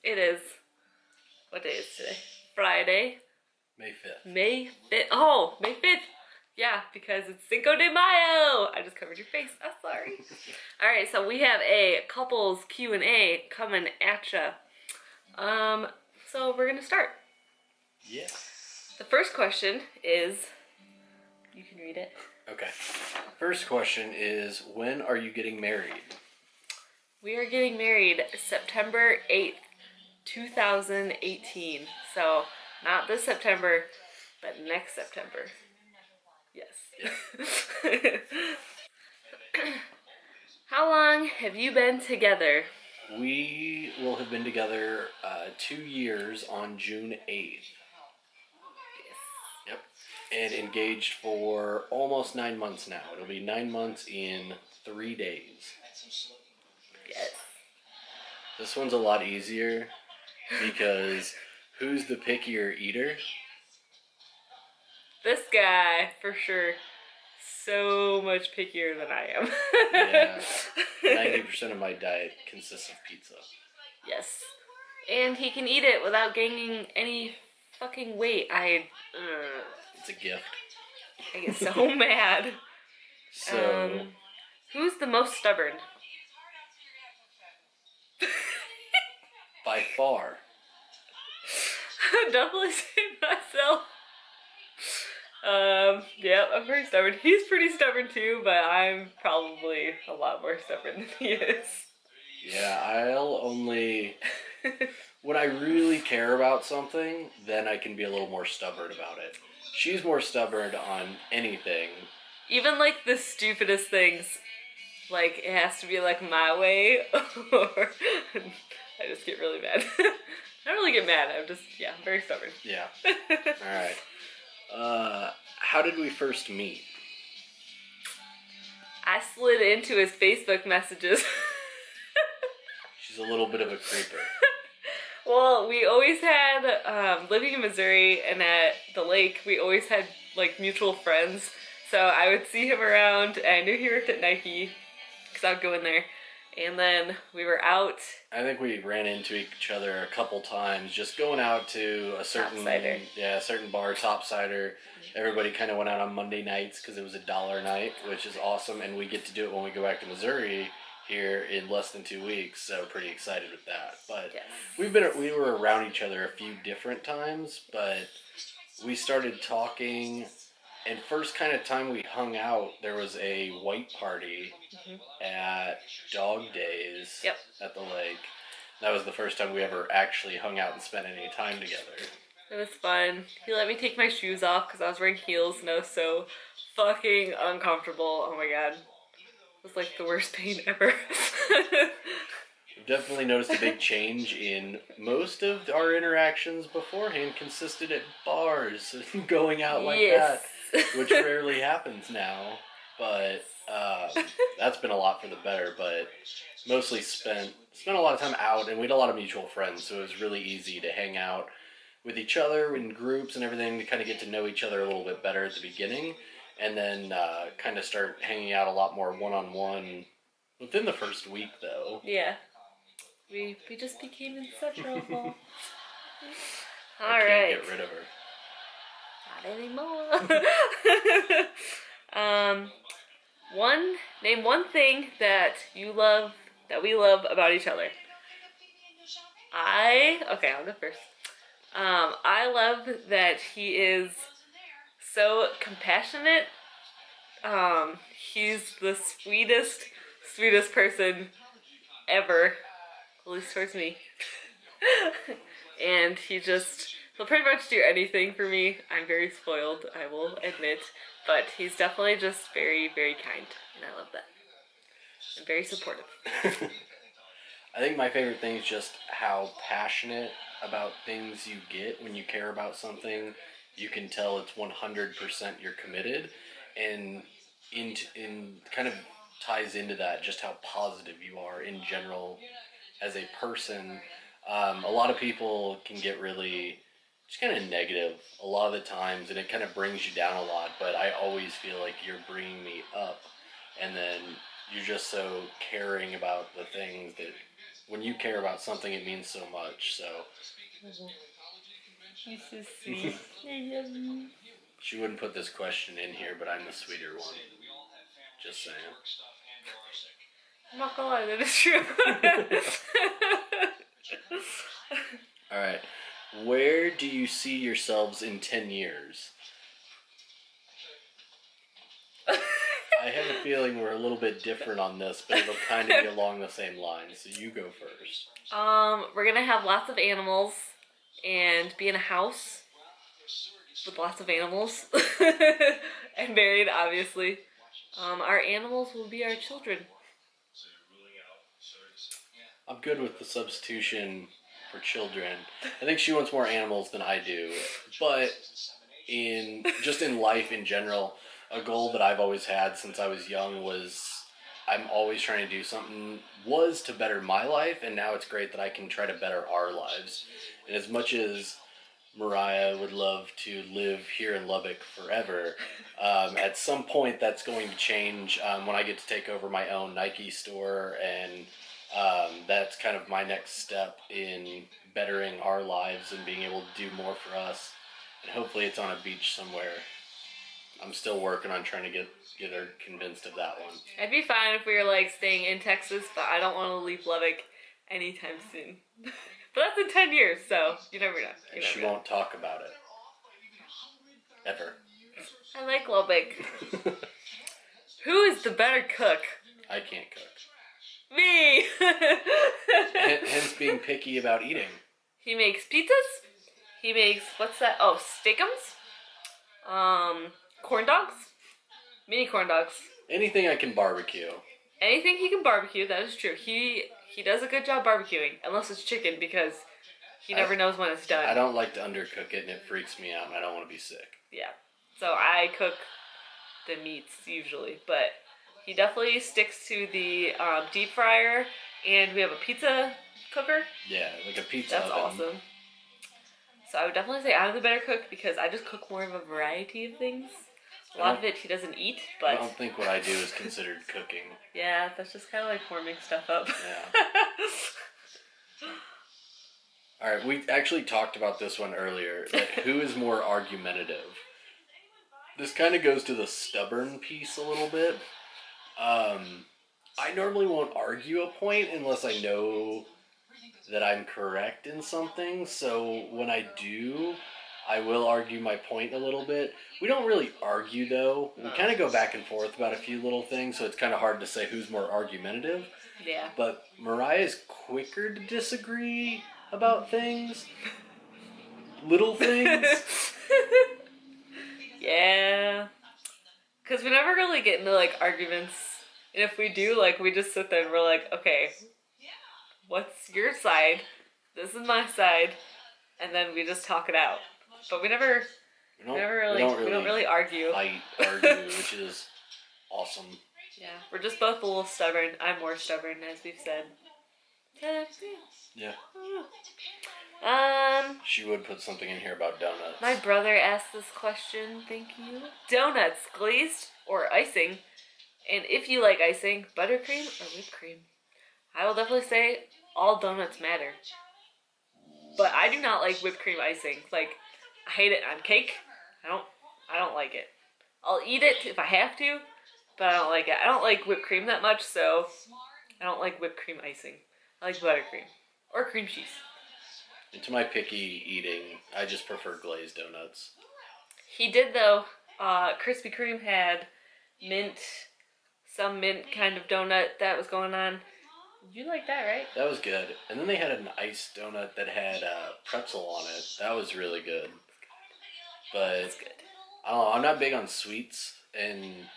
It is. What day is today? Friday. May 5th. May 5th. Oh, May 5th. Yeah, because it's Cinco de Mayo. I just covered your face. I'm sorry. All right, so we have a couples Q&A coming at ya. So we're gonna start. Yeah. The first question is, you can read it. Okay. First question is, when are you getting married? We are getting married September 8th, 2018. So not this September, but next September. Yes. Yeah. How long have you been together? We will have been together 2 years on June 8th. Yep. And engaged for almost 9 months now. It'll be 9 months in 3 days. Yes. This one's a lot easier because who's the pickier eater? This guy, for sure. So much pickier than I am. Yeah. 90% of my diet consists of pizza. Yes. And he can eat it without gaining any fucking weight. It's a gift. I get so mad. So, Who's the most stubborn? by far. I'd definitely say myself. Yeah, I'm very stubborn. He's pretty stubborn too, but I'm probably a lot more stubborn than he is. Yeah, I'll only... When I really care about something, then I can be a little more stubborn about it. She's more stubborn on anything. Even like the stupidest things. Like, it has to be like my way, or I just get really mad. I don't really get mad, I'm very stubborn. Yeah. Alright. How did we first meet? I slid into his Facebook messages. She's a little bit of a creeper. Well, we always had, living in Missouri and at the lake, we always had like mutual friends. So I would see him around, and I knew he worked at Nike, because I would go in there. And then we were out. I think we ran into each other a couple times, just going out to a certain Topsider. a certain bar, Topsider. Everybody kind of went out on Monday nights because it was $1 night, which is awesome, and we get to do it when we go back to Missouri here in less than 2 weeks. So pretty excited with that. But yes. we were around each other a few different times, but we started talking. And first kind of time we hung out, there was a white party at Dog Days at the lake. That was the first time we ever actually hung out and spent any time together. It was fun. He let me take my shoes off because I was wearing heels and I was so fucking uncomfortable. Oh my god. It was like the worst pain ever. We've definitely noticed a big change in most of our interactions beforehand consisted at bars and going out like that. Which rarely happens now, but that's been a lot for the better, but mostly spent a lot of time out, and we had a lot of mutual friends, so it was really easy to hang out with each other in groups and everything to kind of get to know each other a little bit better at the beginning, and then kind of start hanging out a lot more one-on-one within the first week, though. Yeah. We just became inseparable. I can't get rid of her. Not anymore. Name one thing that we love about each other. I'll go first. I love that he is so compassionate. He's the sweetest person ever, at least towards me. And he'll pretty much do anything for me. I'm very spoiled, I will admit, but he's definitely just very, very kind, and I love that. And very supportive. I think my favorite thing is just how passionate about things you get when you care about something. You can tell it's 100% you're committed, and in kind of ties into that just how positive you are in general as a person. A lot of people can get really just kind of negative a lot of the times, and it kind of brings you down a lot, but I always feel like you're bringing me up, and then you're just so caring about the things that when you care about something, it means so much. So You're so sweet. I love you. she wouldn't put this question in here, but I'm the sweeter one. Just saying. I'm not gonna lie, that is true. All right. Where do you see yourselves in 10 years? I have a feeling we're a little bit different on this, but it'll kind of be along the same lines. So you go first. We're gonna have lots of animals and be in a house with lots of animals and married, obviously. Our animals will be our children. I'm good with the substitution for children. I think she wants more animals than I do, but in life in general, a goal that I've always had since I was young was I'm always trying to do something was to better my life, and now it's great that I can try to better our lives. And as much as Mariah would love to live here in Lubbock forever, at some point that's going to change when I get to take over my own Nike store, and that's kind of my next step in bettering our lives and being able to do more for us. And hopefully it's on a beach somewhere. I'm still working on trying to get her convinced of that one. I'd be fine if we were like staying in Texas, but I don't want to leave Lubbock anytime soon. But that's in 10 years, so you never know. And she won't talk about it. Ever. I like Lubbock. Who is the better cook? I can't cook. Me! Hence being picky about eating. He makes pizzas. He makes, what's that? Oh, steakums. Corn dogs. Mini corn dogs. Anything I can barbecue. Anything he can barbecue, that is true. He does a good job barbecuing, unless it's chicken, because he never knows when it's done. I don't like to undercook it, and it freaks me out, and I don't want to be sick. Yeah. So I cook the meats, usually, but he definitely sticks to the deep fryer, and we have a pizza cooker. Yeah, like a pizza That's oven. awesome. So I would definitely say I'm the better cook, because I just cook more of a variety of things. A lot of it he doesn't eat, but... I don't think what I do is considered cooking. Yeah, that's just kind of like warming stuff up. Yeah. Alright, we actually talked about this one earlier. Like, who is more argumentative? This kind of goes to the stubborn piece a little bit. I normally won't argue a point unless I know that I'm correct in something. So when I do, I will argue my point a little bit. We don't really argue, though. We kind of go back and forth about a few little things, so it's kind of hard to say who's more argumentative. Yeah. But Mariah's quicker to disagree about things. Little things. Yeah. Because we never really get into, like, arguments. And if we do, like, we just sit there and we're like, okay, what's your side? This is my side. And then we just talk it out. But we don't really argue. Argue, which is awesome. Yeah, we're just both a little stubborn. I'm more stubborn, as we've said. Yeah. She would put something in here about donuts. My brother asked this question. Thank you. Donuts, glazed or icing? And if you like icing, buttercream or whipped cream? I will definitely say all donuts matter. But I do not like whipped cream icing. Like, I hate it on cake. I don't like it. I'll eat it if I have to, but I don't like it. I don't like whipped cream that much, so I don't like whipped cream icing. I like buttercream or cream cheese. And to my picky eating, I just prefer glazed donuts. He did, though. Krispy Kreme had some mint kind of donut that was going on. You like that, right? That was good. And then they had an iced donut that had pretzel on it. That was really good. But That's good. I don't know, I'm not big on sweets, and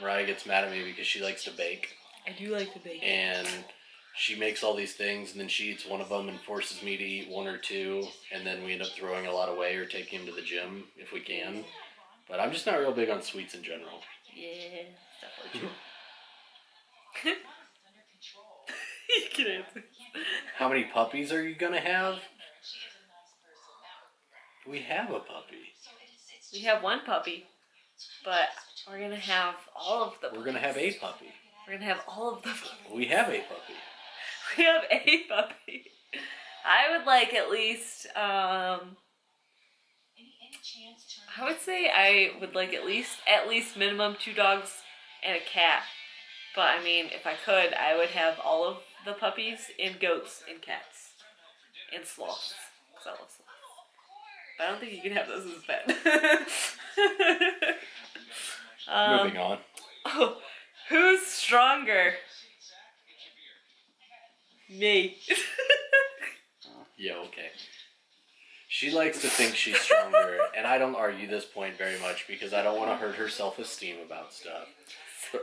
Mariah gets mad at me because she likes to bake. I do like to bake. And she makes all these things, and then she eats one of them and forces me to eat one or two, and then we end up throwing a lot away or taking them to the gym if we can. But I'm just not real big on sweets in general. Yeah, definitely true. You can answer. How many puppies are you gonna have? We have a puppy. We have one puppy, but we're gonna have all of them. We're gonna have a puppy. We're gonna have all of them. We have a puppy. We have a puppy. I would like at least, I would say I would like at least minimum 2 dogs and a cat. But I mean, if I could, I would have all of the puppies and goats and cats and sloths. Because I love sloths. But I don't think you can have those as a pet. Moving on. Oh, who's stronger? Me. Yeah, okay. She likes to think she's stronger, and I don't argue this point very much because I don't want to hurt her self-esteem about stuff.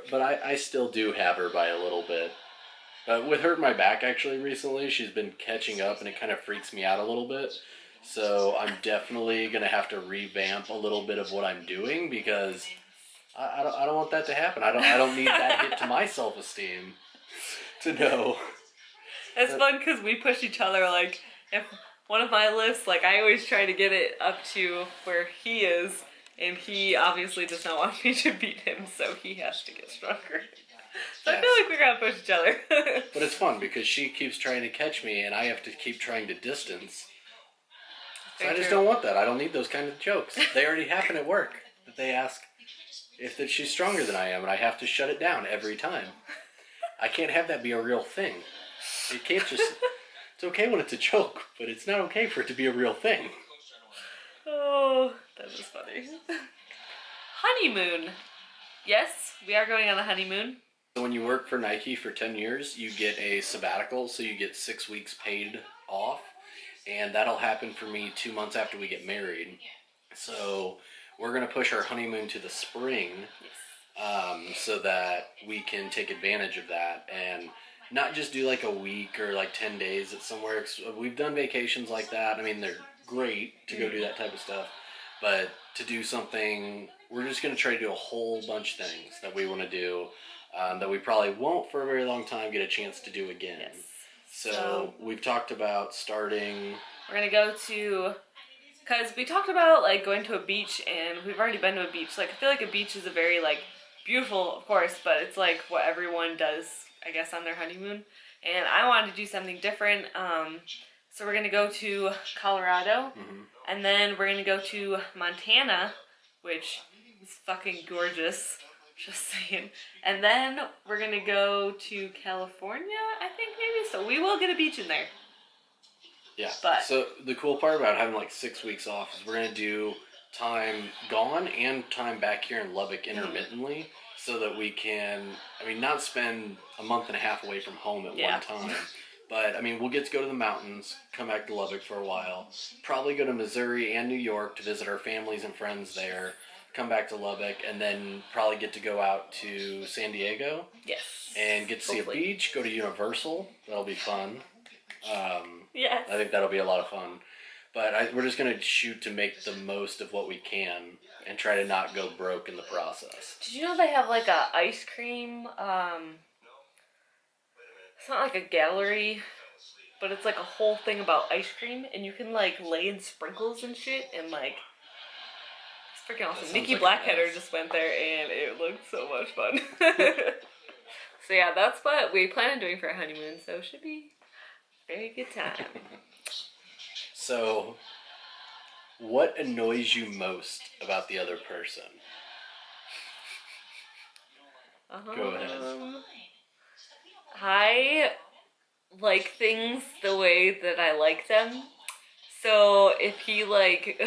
But I still do have her by a little bit. But with hurting my back actually recently, she's been catching up, and it kind of freaks me out a little bit. So I'm definitely going to have to revamp a little bit of what I'm doing because I don't want that to happen. I don't need that hit to my self-esteem to know. It's fun because we push each other. Like, if one of my lifts, like, I always try to get it up to where he is, and he obviously does not want me to beat him, so he has to get stronger. So yes. I feel like we're gonna push each other. But it's fun because she keeps trying to catch me, and I have to keep trying to distance. So I just don't want that. I don't need those kind of jokes. They already happen at work. That they ask if that she's stronger than I am, and I have to shut it down every time. I can't have that be a real thing. It can't just... It's okay when it's a joke, but it's not okay for it to be a real thing. Oh, that was funny. Honeymoon. Yes, we are going on a honeymoon. So when you work for Nike for 10 years, you get a sabbatical, so you get 6 weeks paid off. And that'll happen for me 2 months after we get married. So we're going to push our honeymoon to the spring, so that we can take advantage of that and not just do like a week or like 10 days at somewhere. We've done vacations like that. I mean, they're great to go do that type of stuff. But to do something, we're just going to try to do a whole bunch of things that we want to do that we probably won't for a very long time get a chance to do again. Yes. So we've talked about starting... We're going to go to... Because we talked about like going to a beach, and we've already been to a beach. Like, I feel like a beach is a very like beautiful, of course, but it's like what everyone does, I guess, on their honeymoon. And I wanted to do something different. So we're going to go to Colorado, and then we're going to go to Montana, which is fucking gorgeous, just saying. And then we're going to go to California, I think, maybe. So we will get a beach in there. Yeah, but so the cool part about having like 6 weeks off is we're going to do time gone and time back here in Lubbock intermittently so that we can, I mean, not spend a month and a half away from home at one time. But, I mean, we'll get to go to the mountains, come back to Lubbock for a while, probably go to Missouri and New York to visit our families and friends there, come back to Lubbock, and then probably get to go out to San Diego. Yes. And get to see a beach, go to Universal. That'll be fun. Yes. I think that'll be a lot of fun. But we're just going to shoot to make the most of what we can and try to not go broke in the process. Did you know they have like a ice cream, it's not like a gallery, but it's like a whole thing about ice cream, and you can like lay in sprinkles and shit, and like, it's freaking awesome. Nikki like Blackheader just went there, and it looked so much fun. So yeah, that's what we plan on doing for our honeymoon, so it should be a very good time. So, what annoys you most about the other person? Go ahead. I like things the way that I like them. So if he like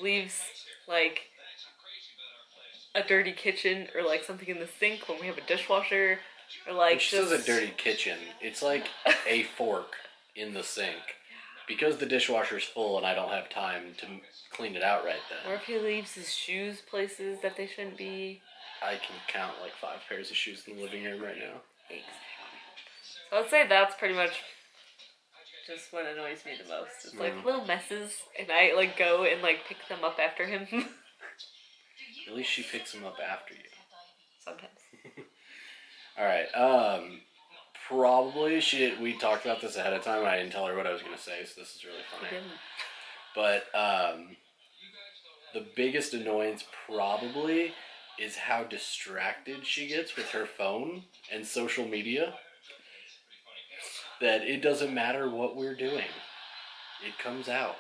leaves like a dirty kitchen or like something in the sink when we have a dishwasher, or like she says a dirty kitchen, it's like a fork in the sink. Because the dishwasher's full and I don't have time to clean it out right then. Or if he leaves his shoes places that they shouldn't be. I can count like 5 pairs of shoes in the living room right now. Exactly. So I'd say that's pretty much just what annoys me the most. It's like little messes, and I like go and like pick them up after him. At least she picks them up after you. Sometimes. Alright, probably we talked about this ahead of time and I didn't tell her what I was going to say, so this is really funny. But the biggest annoyance probably is how distracted she gets with her phone and social media. that it doesn't matter what we're doing. It comes out.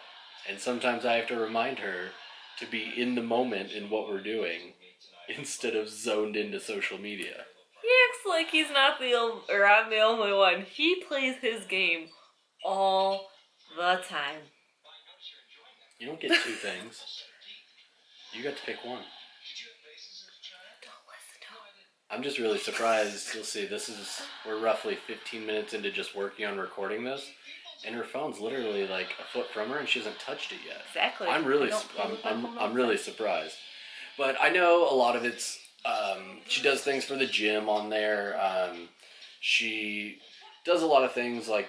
And sometimes I have to remind her to be in the moment in what we're doing instead of zoned into social media. He acts like he's not I'm the only one. He plays his game all the time. You don't get two things. You got to pick one. Don't listen to him. I'm just really surprised. You'll see, we're roughly 15 minutes into just working on recording this, and her phone's literally like a foot from her, and she hasn't touched it yet. Exactly. I'm really surprised. But I know a lot of it's, she does things for the gym on there. She does a lot of things like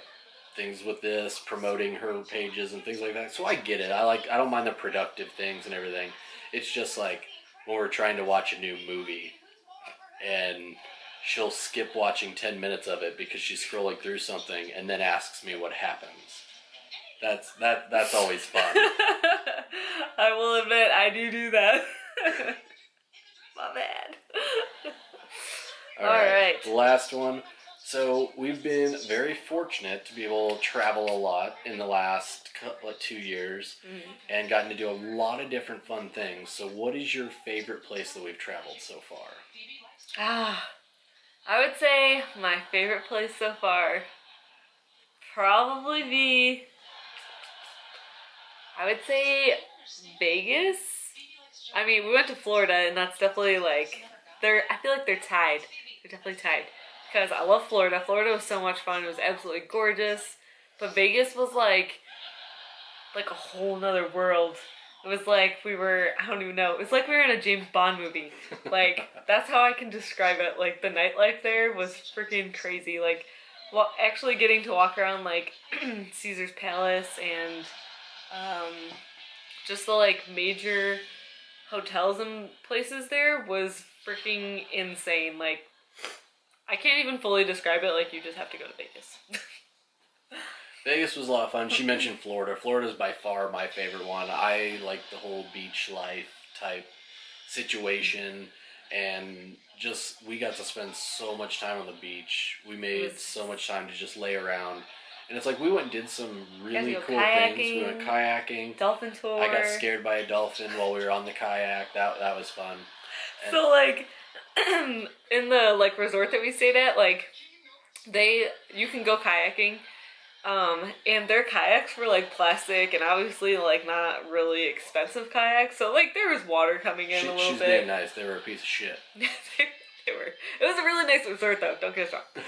things with this, promoting her pages and things like that. So I get it. I don't mind the productive things and everything. It's just like when we're trying to watch a new movie and she'll skip watching 10 minutes of it because she's scrolling through something and then asks me what happens. That's always fun. I will admit I do that. My bad. All right. The last one. So we've been very fortunate to be able to travel a lot in the last 2 years and gotten to do a lot of different fun things. So what is your favorite place that we've traveled so far? I would say my favorite place so far probably be, I would say Vegas. I mean, we went to Florida and that's definitely like, I feel like they're tied. They're definitely tied. Because I love Florida. Florida was so much fun. It was absolutely gorgeous. But Vegas was like a whole nother world. It was like I don't even know. It was like we were in a James Bond movie. Like, that's how I can describe it. Like, the nightlife there was freaking crazy. Like, well, actually getting to walk around like Caesar's Palace and just the like major hotels and places there was freaking insane. Like, I can't even fully describe it. Like, you just have to go to Vegas. Vegas was a lot of fun. She mentioned Florida. Florida's by far my favorite one. I like the whole beach life type situation, and just we got to spend so much time on the beach. We made so much time to just lay around. And it's like we went and did some really cool things. We went kayaking. Dolphin tour. I got scared by a dolphin while we were on the kayak. That was fun. And so like in the like resort that we stayed at, like you can go kayaking. And their kayaks were like plastic and obviously like not really expensive kayaks. So like there was water coming in a little she's bit. being nice. They were a piece of shit. They were. It was a really nice resort though, don't get us wrong.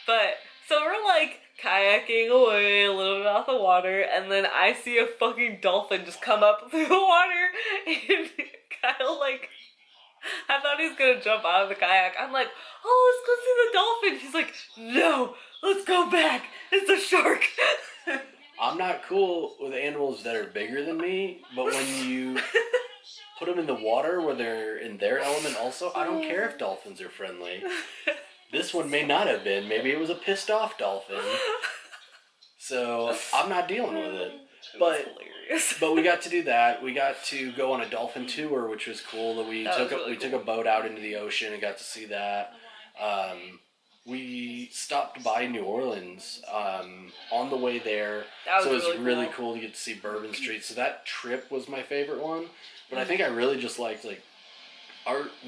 But so we're like kayaking away a little bit off the water, and then I see a fucking dolphin just come up through the water, and Kyle like, I thought he was gonna jump out of the kayak. I'm like, oh, let's go see the dolphin. He's like, no, let's go back. It's a shark. I'm not cool with animals that are bigger than me, but when you put them in the water where they're in their element also, I don't care if dolphins are friendly. This one may not have been. Maybe it was a pissed off dolphin. So I'm not dealing with it. But we got to do that. We got to go on a dolphin tour, which was cool. We took a boat out into the ocean and got to see that. We stopped by New Orleans on the way there. So it was really cool to get to see Bourbon Street. So that trip was my favorite one. But I think I really just liked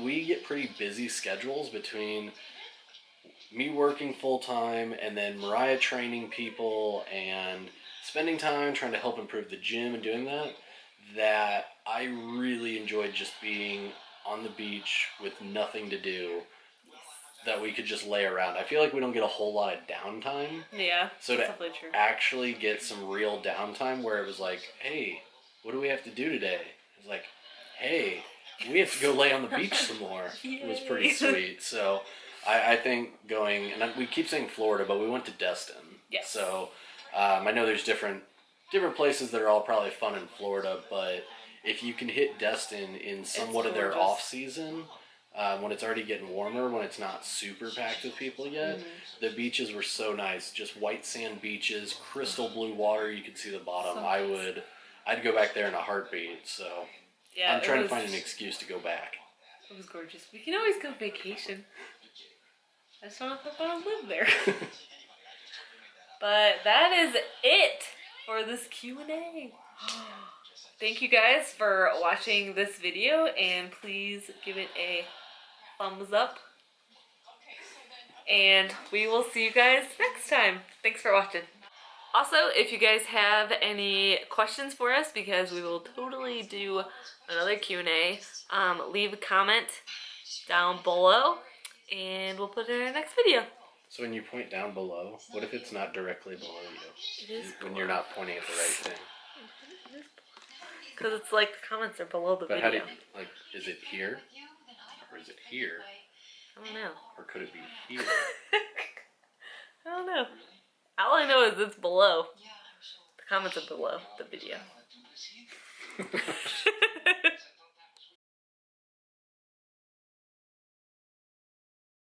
we get pretty busy schedules between me working full time and then Mariah training people and spending time trying to help improve the gym and doing that I really enjoyed just being on the beach with nothing to do, that we could just lay around. I feel like we don't get a whole lot of downtime. Yeah, so to actually get some real downtime where it was like, hey, what do we have to do today? It was like, hey, we have to go lay on the beach some more. It was pretty sweet. So I think going, and we keep saying Florida, but we went to Destin. Yes. So I know there's different places that are all probably fun in Florida, but if you can hit Destin in somewhat of their off season, when it's already getting warmer, when it's not super packed with people yet, the beaches were so nice. Just white sand beaches, crystal blue water, you could see the bottom. So I'd go back there in a heartbeat. So yeah, I'm trying to find an excuse to go back. It was gorgeous. We can always go vacation. I just don't know if I want to live there. But that is it for this Q&A. Thank you guys for watching this video, and please give it a thumbs up. And we will see you guys next time. Thanks for watching. Also, if you guys have any questions for us, because we will totally do another Q&A, leave a comment down below, and we'll put it in our next video. So when you point down below, what if it's not directly below you? It is when you're not pointing at the right thing. Because it's like the comments are below the But video. how do you, like, is it here? Or is it here? I don't know. Or could it be here? I don't know. All I know is it's below. The comments are below the video.